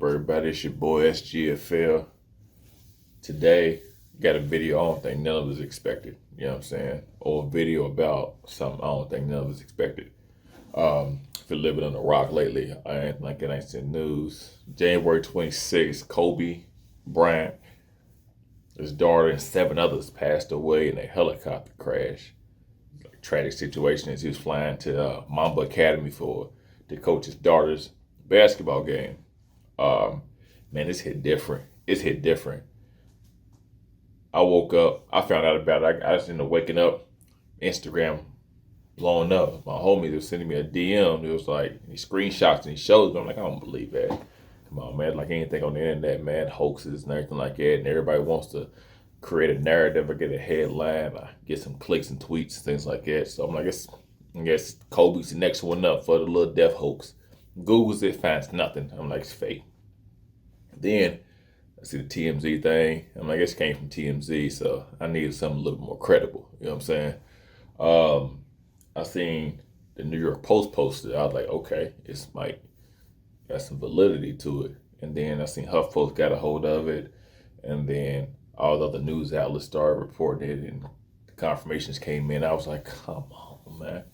up, everybody? It's your boy SGFL. Today, got a video I don't think none of us expected. You know what I'm saying? Or a video about something I don't think none of us expected. If you're living on the rock lately, I ain't like it ain't seen news. January 26th, Kobe Bryant, his daughter, and 7 others passed away in a helicopter crash. Tragic situation as he was flying to Mamba Academy to coach his daughter's basketball game. Man, it's hit different. It's hit different. I woke up, I found out about it. I just ended up waking up, Instagram blowing up. My homie was sending me a DM. It was like, he screenshots and he shows me. I'm like, I don't believe that. Come on, man. Like anything on the internet, man, hoaxes and everything like that. And everybody wants to create a narrative or get a headline, or get some clicks and tweets, things like that. So I'm like, I guess Kobe's the next one up for the little death hoax. Googles it, finds nothing. I'm like, it's fake. Then I see the TMZ thing. I'm like, it came from TMZ, so I needed something a little more credible. You know what I'm saying? I seen the New York Post posted. I was like, okay, it's might got some validity to it. And then I seen HuffPost got a hold of it, and then all the other news outlets started reporting it, and the confirmations came in. I was like, come on, man.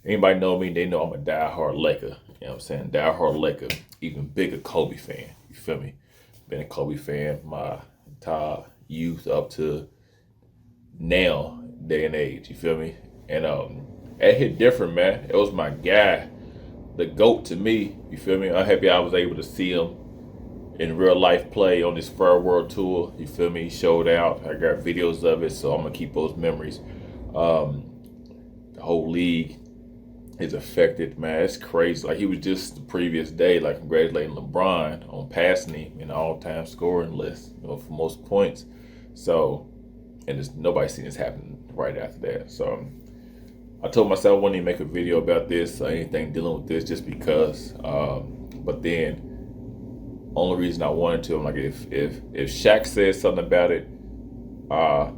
Anybody know me, they know I'm a diehard Laker. You know what I'm saying? Diehard Laker, even bigger Kobe fan. You feel me? Been a Kobe fan my entire youth up to now, day and age. You feel me? And it hit different, man. It was my guy, the GOAT to me. You feel me? I'm happy I was able to see him in real life play on this Fair World Tour. You feel me? He showed out. I got videos of it, so I'm gonna keep those memories. The whole league is affected, man. It's crazy. Like, he was just the previous day, like, congratulating LeBron on passing him in the all-time scoring list, you know, for most points. So, and there's nobody seen this happen right after that. So I told myself I wouldn't even make a video about this or anything dealing with this, just because. But then, only reason I wanted to, I'm like, if Shaq says something about it, I'll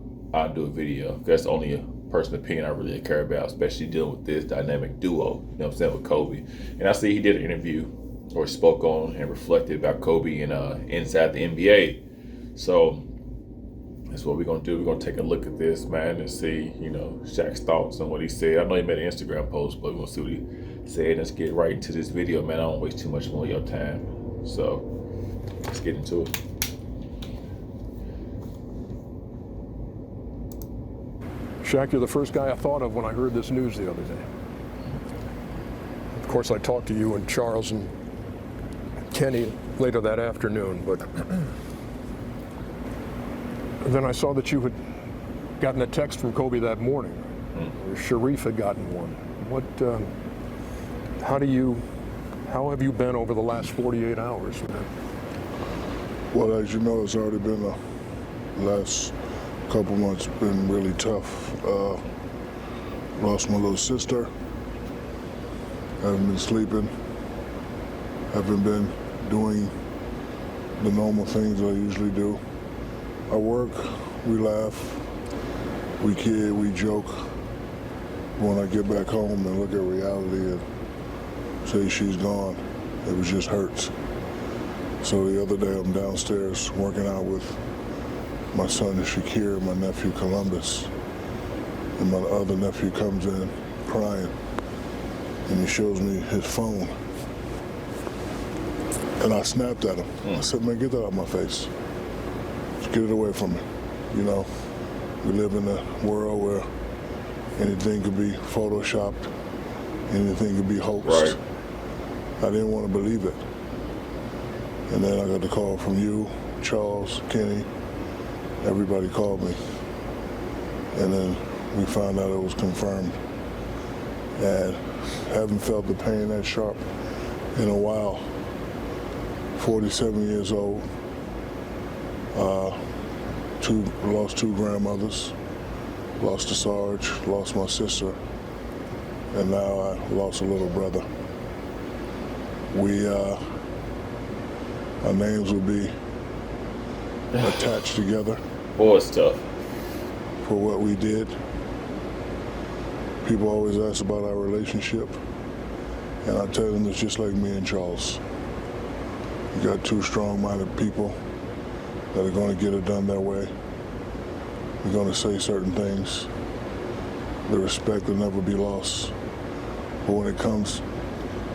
do a video. That's only a personal opinion I really care about, especially dealing with this dynamic duo, you know what I'm saying, with Kobe. And I see he did an interview or spoke on and reflected about Kobe and inside the NBA. So that's what we're gonna do. We're gonna take a look at this, man, and see, you know, Shaq's thoughts on what he said. I know he made an Instagram post, but we're gonna see what he said. Let's get right into this video, man. I don't waste too much more of your time. So let's get into it. Shaq, you're the first guy I thought of when I heard this news the other day. Of course, I talked to you and Charles and Kenny later that afternoon, but then I saw that you had gotten a text from Kobe that morning, or Sharif had gotten one. How have you been over the last 48 hours, man? Well, as you know, it's already been the last couple months been really tough. Lost my little sister. Haven't been sleeping. Haven't been doing the normal things I usually do. I work, we laugh, we kid, we joke. When I get back home and look at reality and say she's gone, it just hurts. So the other day I'm downstairs working out with my son Shakir, my nephew Columbus, and my other nephew comes in crying, and he shows me his phone. And I snapped at him. I said, man, get that out of my face. Just get it away from me. You know, we live in a world where anything could be photoshopped, anything could be hoaxed. Right. I didn't want to believe it. And then I got the call from you, Charles, Kenny. Everybody called me, and then we found out it was confirmed. And haven't felt the pain that sharp in a while. 47 years old, lost 2 grandmothers, lost a Sarge, lost my sister, and now I lost a little brother. Our names will be attached together. Boy, it's tough. For what we did. People always ask about our relationship, and I tell them it's just like me and Charles. You got two strong-minded people that are going to get it done their way. You're going to say certain things. The respect will never be lost. But when it comes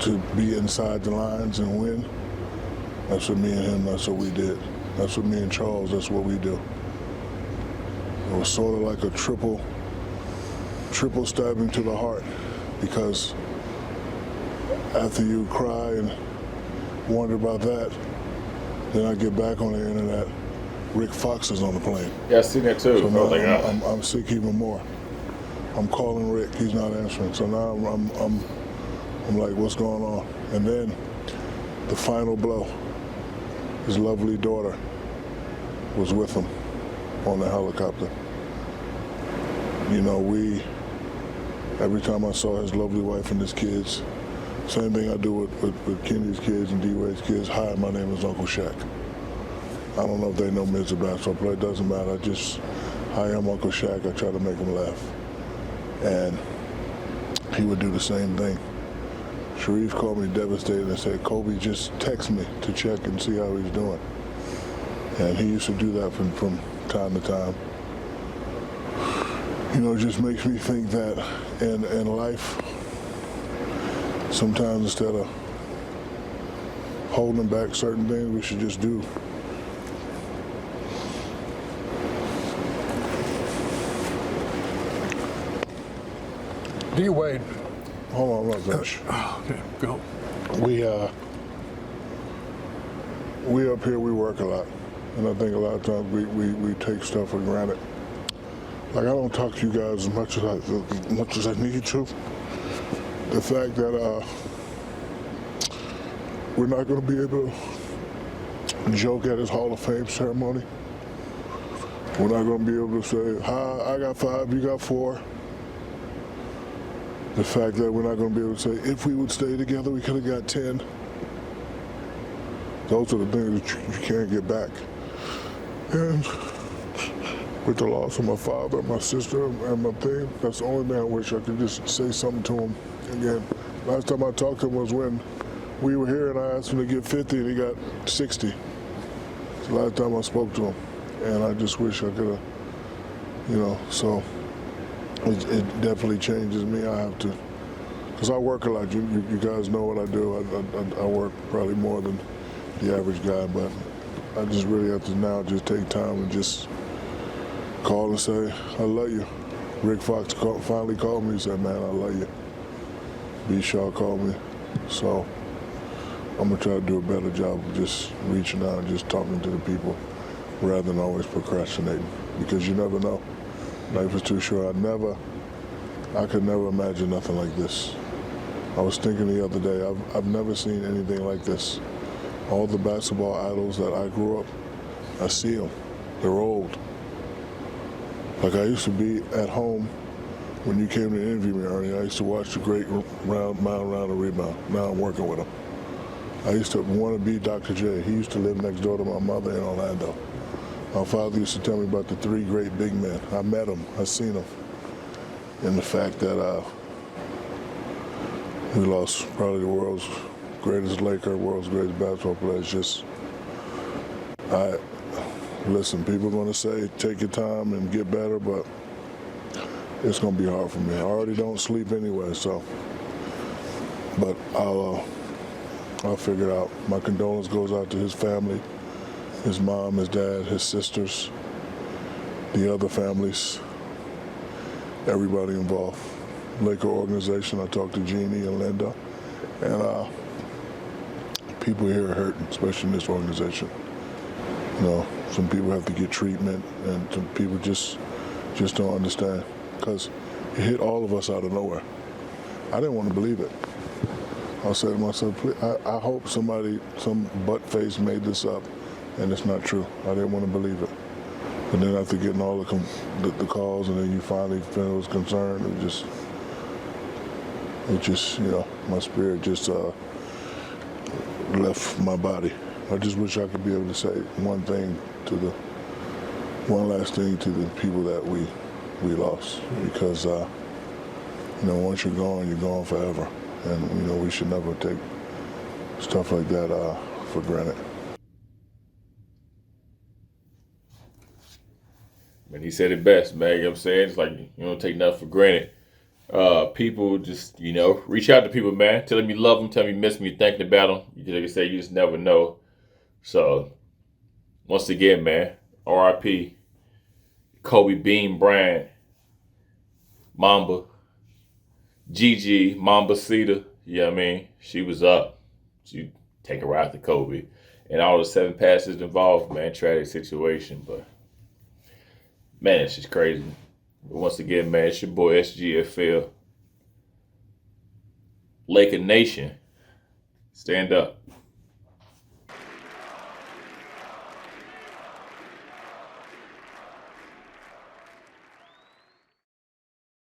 to be inside the lines and win, that's what me and him, that's what we did. That's what me and Charles, that's what we do. It was sort of like a triple stabbing to the heart, because after you cry and wonder about that, then I get back on the internet, Rick Fox is on the plane. Yeah, I seen that too. So now Like, I'm sick even more. I'm calling Rick, he's not answering. So now I'm like, what's going on? And then the final blow, his lovely daughter was with him on the helicopter. You know, every time I saw his lovely wife and his kids, same thing I do with Kenny's kids and D-Wade's kids. Hi, my name is Uncle Shaq. I don't know if they know me as a basketball player. It doesn't matter. Hi, I'm Uncle Shaq. I try to make him laugh. And he would do the same thing. Sharif called me devastated and said, Kobe, just text me to check and see how he's doing. And he used to do that from time to time. You know, it just makes me think that in life, sometimes instead of holding back certain things, we should just do. D-Wade. Hold on, I'm not finished. Okay, go. We up here, we work a lot. And I think a lot of times we take stuff for granted. Like, I don't talk to you guys as much as I need to. The fact that we're not going to be able to joke at his Hall of Fame ceremony. We're not going to be able to say, hi, I got 5, you got 4. The fact that we're not going to be able to say, if we would stay together, we could have got 10. Those are the things that you can't get back. And with the loss of my father, my sister, and my thing, that's the only thing I wish I could just say something to him. Again, last time I talked to him was when we were here and I asked him to get 50 and he got 60. It's the last time I spoke to him. And I just wish I could have, you know, so it definitely changes me. I have to, because I work a lot. You guys know what I do. I work probably more than the average guy, but I just really have to now just take time and just call and say, I love you. Rick Fox finally called me and said, man, I love you. B. Shaw called me. So I'm going to try to do a better job of just reaching out and just talking to the people rather than always procrastinating, because you never know. Life is too short. I could never imagine nothing like this. I was thinking the other day, I've never seen anything like this. All the basketball idols that I grew up, I see them. They're old. Like, I used to be at home when you came to interview me, Ernie. I used to watch the great mile round and rebound. Now I'm working with him. I used to want to be Dr. J. He used to live next door to my mother in Orlando. My father used to tell me about the 3 great big men. I met them. I seen them. And the fact that we lost probably the world's greatest Laker, world's greatest basketball player. It's just, listen, people are going to say, take your time and get better, but it's going to be hard for me. I already don't sleep anyway, so. But I'll figure it out. My condolence goes out to his family, his mom, his dad, his sisters, the other families, everybody involved. Laker organization, I talked to Jeannie and Linda, and people here are hurting, especially in this organization. You know, some people have to get treatment, and some people just don't understand, because it hit all of us out of nowhere. I didn't want to believe it. I said to myself, please, I hope some butt-face made this up, and it's not true. I didn't want to believe it. And then after getting all the calls, and then you finally feel was concerned, it just, you know, my spirit just left my body. I just wish I could be able to say one last thing to the people that we lost, because you know, once you're gone forever, and you know, we should never take stuff like that for granted. And he said it best, man. You know what I'm saying? It's like you don't take nothing for granted. People just, reach out to people, man. Tell them you love them, tell them you miss them, you're thinking about them. Like I say, you just never know. So, once again, man, RIP, Kobe Bean Bryant, Mamba, Gigi, Mamba Cedar. You know what I mean? She was up. She take a ride to Kobe. And all the 7 passes involved, man, tragic situation. But, man, it's just crazy. But once again, man, it's your boy SGFL. Laker Nation, stand up.